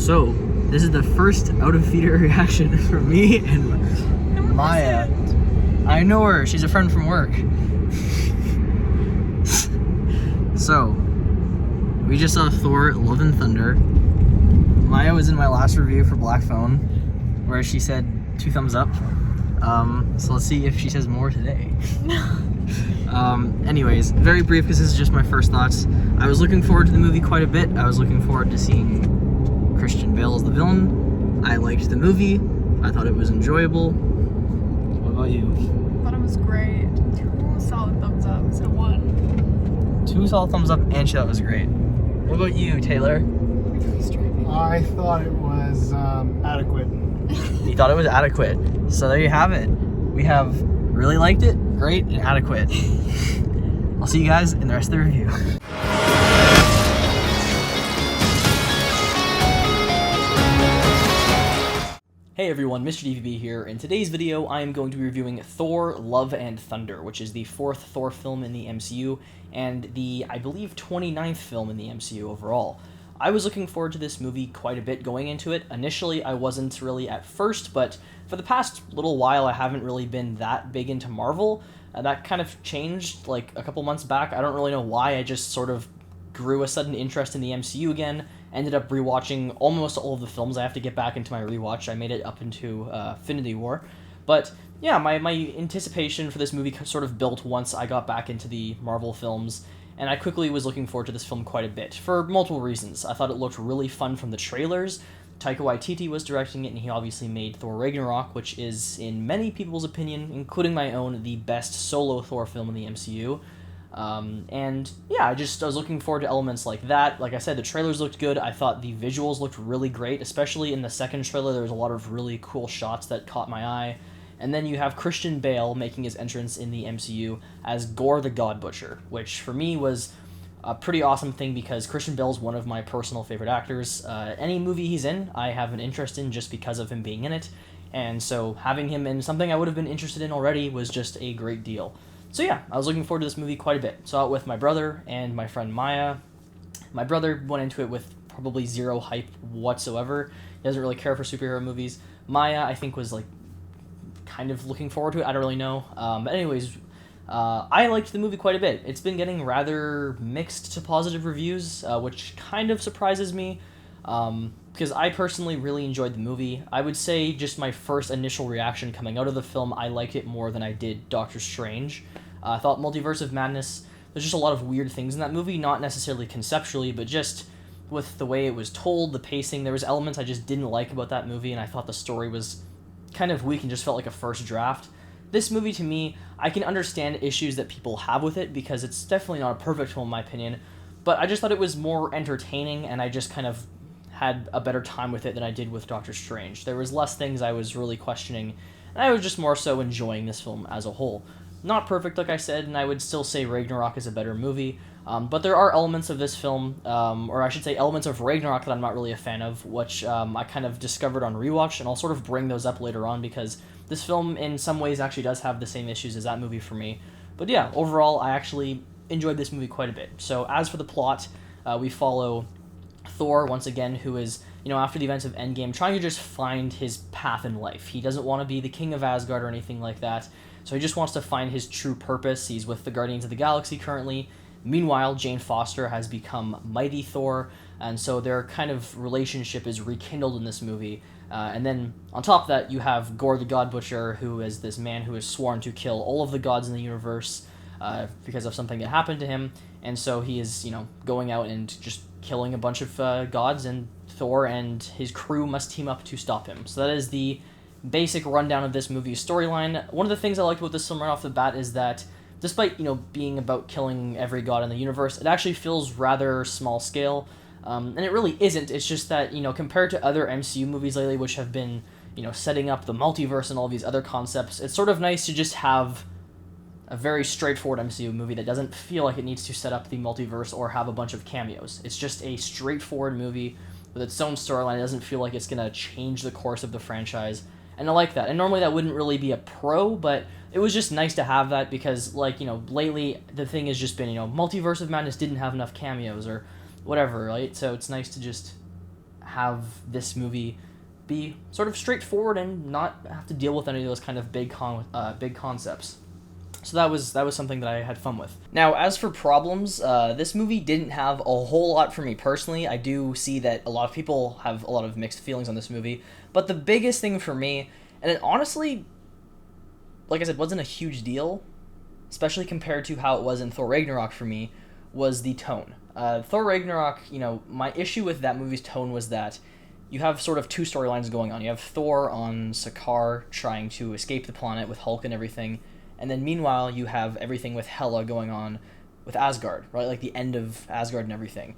So, this is the first out-of-theater reaction from me and Maya. I know her. She's a friend from work. So, we just saw Thor: Love and Thunder. Maya was in my last review for Black Phone, where she said 2 thumbs up. So let's see if she says more today. Anyways, very brief because this is just my first thoughts. I was looking forward to the movie quite a bit. I was looking forward to seeing Christian Bale as the villain. I liked the movie. I thought it was enjoyable. What about you? I thought it was great. 2 solid thumbs up instead of 1. 2 solid thumbs up, and she thought it was great. What about you, Taylor? I thought it was adequate. You thought it was adequate. So there you have it. We have really liked it, great, and adequate. I'll see you guys in the rest of the review. Hey everyone, Mr. DVB here. In today's video, I am going to be reviewing Thor: Love and Thunder, which is the 4th Thor film in the MCU, and the, I believe, 29th film in the MCU overall. I was looking forward to this movie quite a bit going into it. Initially, I wasn't really at first, but for the past little while, I haven't really been that big into Marvel. That kind of changed, like, a couple months back. I don't really know why. I just sort of grew a sudden interest in the MCU again. Ended up rewatching almost all of the films. I have to get back into my rewatch. I made it up into Infinity War. But yeah, my anticipation for this movie sort of built once I got back into the Marvel films, and I quickly was looking forward to this film quite a bit, for multiple reasons. I thought it looked really fun from the trailers. Taika Waititi was directing it, and he obviously made Thor Ragnarok, which is, in many people's opinion, including my own, the best solo Thor film in the MCU. And yeah, I was looking forward to elements like that. Like I said, the trailers looked good. I thought the visuals looked really great, especially in the second trailer. There was a lot of really cool shots that caught my eye. And then you have Christian Bale making his entrance in the MCU as Gore the God Butcher, which for me was a pretty awesome thing because Christian Bale is one of my personal favorite actors. Any movie he's in, I have an interest in just because of him being in it. And so having him in something I would have been interested in already was just a great deal. So yeah, I was looking forward to this movie quite a bit. Saw it with my brother and my friend Maya. My brother went into it with probably zero hype whatsoever. He doesn't really care for superhero movies. Maya, I think, was like kind of looking forward to it. I don't really know. But anyways, I liked the movie quite a bit. It's been getting rather mixed to positive reviews, which kind of surprises me. Because I personally really enjoyed the movie. I would say just my first initial reaction coming out of the film, I liked it more than I did Doctor Strange. I thought Multiverse of Madness, there's just a lot of weird things in that movie, not necessarily conceptually, but just with the way it was told, the pacing. There was elements I just didn't like about that movie, and I thought the story was kind of weak and just felt like a first draft. This movie, to me, I can understand issues that people have with it, because it's definitely not a perfect film in my opinion, but I just thought it was more entertaining, and I just kind of had a better time with it than I did with Doctor Strange. There was less things I was really questioning, and I was just more so enjoying this film as a whole. Not perfect, like I said, and I would still say Ragnarok is a better movie, but there are elements of this film, or I should say elements of Ragnarok that I'm not really a fan of, which I kind of discovered on rewatch, and I'll sort of bring those up later on, because this film in some ways actually does have the same issues as that movie for me. But yeah, overall, I actually enjoyed this movie quite a bit. So as for the plot, we follow Thor, once again, who is, after the events of Endgame, trying to just find his path in life. He doesn't want to be the king of Asgard or anything like that, so he just wants to find his true purpose. He's with the Guardians of the Galaxy currently. Meanwhile, Jane Foster has become Mighty Thor, and so their kind of relationship is rekindled in this movie. And then, on top of that, you have Gore the God Butcher, who is this man who is sworn to kill all of the gods in the universe because of something that happened to him, and so he is, going out and just killing a bunch of gods, and Thor and his crew must team up to stop him. So that is the basic rundown of this movie's storyline. One of the things I liked about this film right off the bat is that despite, being about killing every god in the universe, it actually feels rather small scale, and it really isn't. It's just that, compared to other MCU movies lately, which have been, setting up the multiverse and all these other concepts, it's sort of nice to just have a very straightforward MCU movie that doesn't feel like it needs to set up the multiverse or have a bunch of cameos. It's just a straightforward movie with its own storyline. It doesn't feel like it's going to change the course of the franchise, and I like that. And normally that wouldn't really be a pro, but it was just nice to have that because, lately the thing has just been, Multiverse of Madness didn't have enough cameos or whatever, right? So it's nice to just have this movie be sort of straightforward and not have to deal with any of those kind of big concepts. So that was something that I had fun with. Now, as for problems, this movie didn't have a whole lot for me personally. I do see that a lot of people have a lot of mixed feelings on this movie, but the biggest thing for me, and it honestly, like I said, wasn't a huge deal, especially compared to how it was in Thor Ragnarok for me, was the tone. Thor Ragnarok, my issue with that movie's tone was that you have sort of two storylines going on. You have Thor on Sakaar trying to escape the planet with Hulk and everything, and then meanwhile you have everything with Hela going on with Asgard, right? Like the end of Asgard and everything.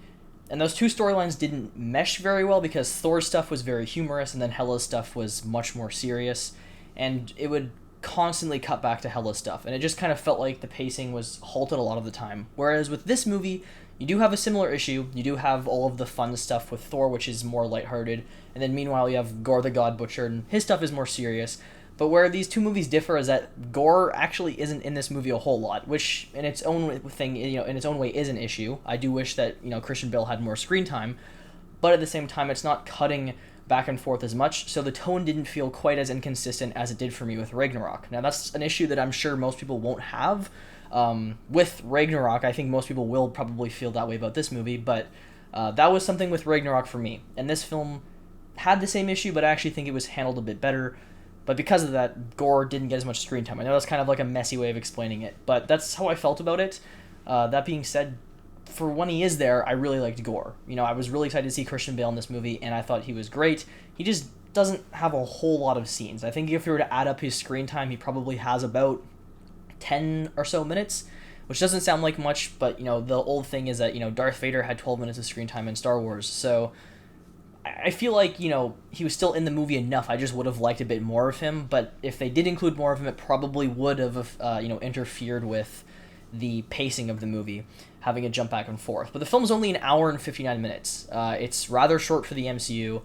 And those two storylines didn't mesh very well because Thor's stuff was very humorous and then Hela's stuff was much more serious, and it would constantly cut back to Hela's stuff, and it just kind of felt like the pacing was halted a lot of the time. Whereas with this movie, you do have a similar issue. You do have all of the fun stuff with Thor, which is more lighthearted, and then meanwhile you have Gore the God Butcher, and his stuff is more serious. But where these two movies differ is that Gore actually isn't in this movie a whole lot, which in its own thing, in its own way is an issue. I do wish that, Christian Bale had more screen time, but at the same time it's not cutting back and forth as much, so the tone didn't feel quite as inconsistent as it did for me with Ragnarok. Now that's an issue that I'm sure most people won't have. With Ragnarok, I think most people will probably feel that way about this movie, but that was something with Ragnarok for me. And this film had the same issue, but I actually think it was handled a bit better. But because of that, Gore didn't get as much screen time. I know that's kind of like a messy way of explaining it, but that's how I felt about it. That being said, for when he is there, I really liked Gore. I was really excited to see Christian Bale in this movie, and I thought he was great. He just doesn't have a whole lot of scenes. I think if you were to add up his screen time, he probably has about 10 or so minutes, which doesn't sound like much, but, the old thing is that, Darth Vader had 12 minutes of screen time in Star Wars, so I feel like, he was still in the movie enough. I just would have liked a bit more of him, but if they did include more of him, it probably would have, interfered with the pacing of the movie, having it jump back and forth. But the film's only an hour and 59 minutes. It's rather short for the MCU.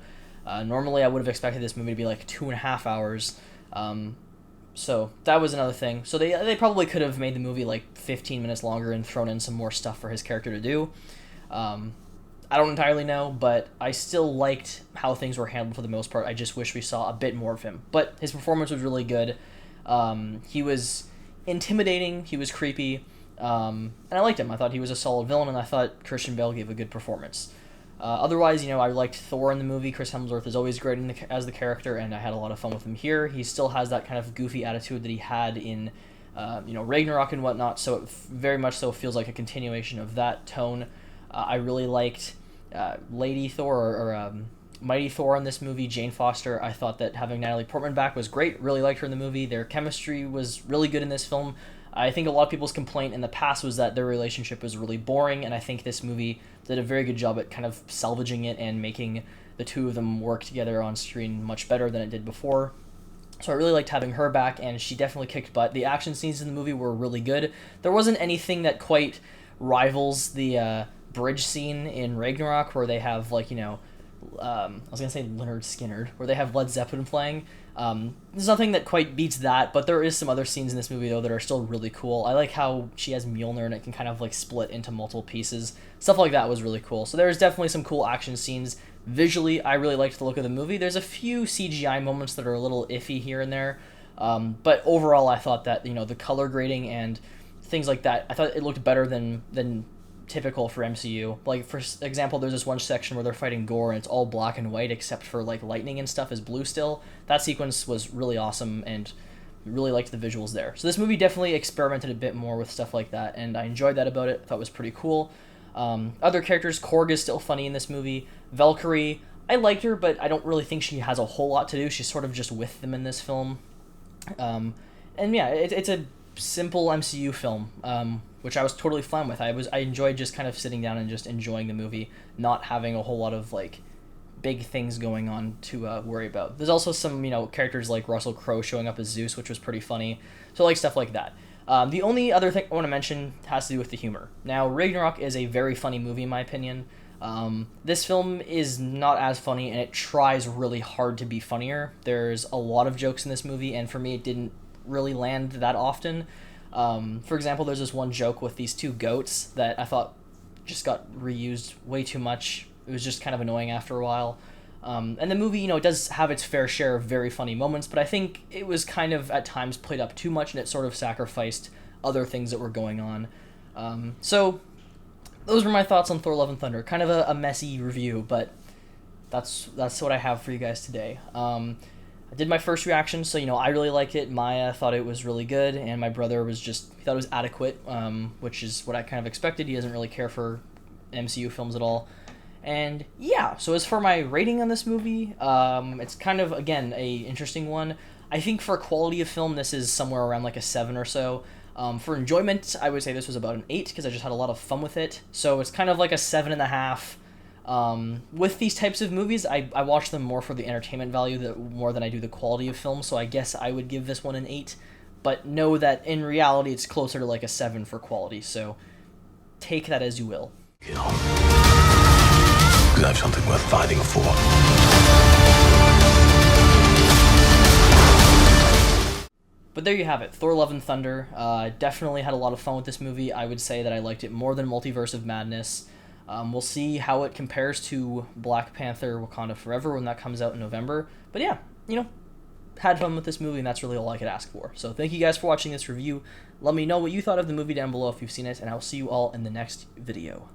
Normally I would have expected this movie to be like 2.5 hours. So that was another thing. So they probably could have made the movie like 15 minutes longer and thrown in some more stuff for his character to do. I don't entirely know, but I still liked how things were handled for the most part. I just wish we saw a bit more of him. But his performance was really good. He was intimidating. He was creepy. And I liked him. I thought he was a solid villain, and I thought Christian Bale gave a good performance. Otherwise, I liked Thor in the movie. Chris Hemsworth is always great as the character, and I had a lot of fun with him here. He still has that kind of goofy attitude that he had in, Ragnarok and whatnot, so it very much so feels like a continuation of that tone. I really liked Lady Thor, or Mighty Thor in this movie, Jane Foster. I thought that having Natalie Portman back was great. Really liked her in the movie. Their chemistry was really good in this film. I think a lot of people's complaint in the past was that their relationship was really boring, and I think this movie did a very good job at kind of salvaging it and making the two of them work together on screen much better than it did before. So I really liked having her back, and she definitely kicked butt. The action scenes in the movie were really good. There wasn't anything that quite rivals the bridge scene in Ragnarok, where they have, like, I was going to say Leonard Skinner, where they have Led Zeppelin playing. There's nothing that quite beats that, but there is some other scenes in this movie, though, that are still really cool. I like how she has Mjolnir and it can kind of, like, split into multiple pieces. Stuff like that was really cool. So there's definitely some cool action scenes. Visually, I really liked the look of the movie. There's a few CGI moments that are a little iffy here and there, but overall I thought that, the color grading and things like that, I thought it looked better than typical for MCU. Like, for example, there's this one section where they're fighting Gore and it's all black and white except for, like, lightning and stuff is blue still. That sequence was really awesome, and really liked the visuals there. So this movie definitely experimented a bit more with stuff like that, and I enjoyed that about it. I thought it was pretty cool. Other characters, Korg is still funny in this movie. Valkyrie, I liked her, but I don't really think she has a whole lot to do. She's sort of just with them in this film. And yeah, it's a simple MCU film, which I was totally fine with. I enjoyed just kind of sitting down and just enjoying the movie, not having a whole lot of, like, big things going on to worry about. There's also some, characters like Russell Crowe showing up as Zeus, which was pretty funny. So I like stuff like that. The only other thing I want to mention has to do with the humor. Now, Ragnarok is a very funny movie, in my opinion. This film is not as funny, and it tries really hard to be funnier. There's a lot of jokes in this movie, and for me, it didn't really land that often. For example, there's this one joke with these two goats that I thought just got reused way too much. It was just kind of annoying after a while. And the movie, it does have its fair share of very funny moments, but I think it was kind of at times played up too much, and it sort of sacrificed other things that were going on. So those were my thoughts on Thor: Love and Thunder. Kind of a messy review, but that's what I have for you guys today. I did my first reaction, so I really liked it. Maya thought it was really good, and my brother he thought it was adequate, which is what I kind of expected. He doesn't really care for MCU films at all. And yeah, so as for my rating on this movie, it's kind of, again, a interesting one. I think for quality of film, this is somewhere around like a 7 or so. For enjoyment, I would say this was about an 8 because I just had a lot of fun with it. So it's kind of like a 7.5. With these types of movies, I watch them more for the entertainment value more than I do the quality of film, so I guess I would give this one an 8, but know that in reality it's closer to like a 7 for quality, so take that as you will. Because I have something worth fighting for. But there you have it, Thor: Love and Thunder. Definitely had a lot of fun with this movie. I would say that I liked it more than Multiverse of Madness. We'll see how it compares to Black Panther: Wakanda Forever when that comes out in November. But yeah, had fun with this movie, and that's really all I could ask for. So thank you guys for watching this review. Let me know what you thought of the movie down below if you've seen it, and I'll see you all in the next video.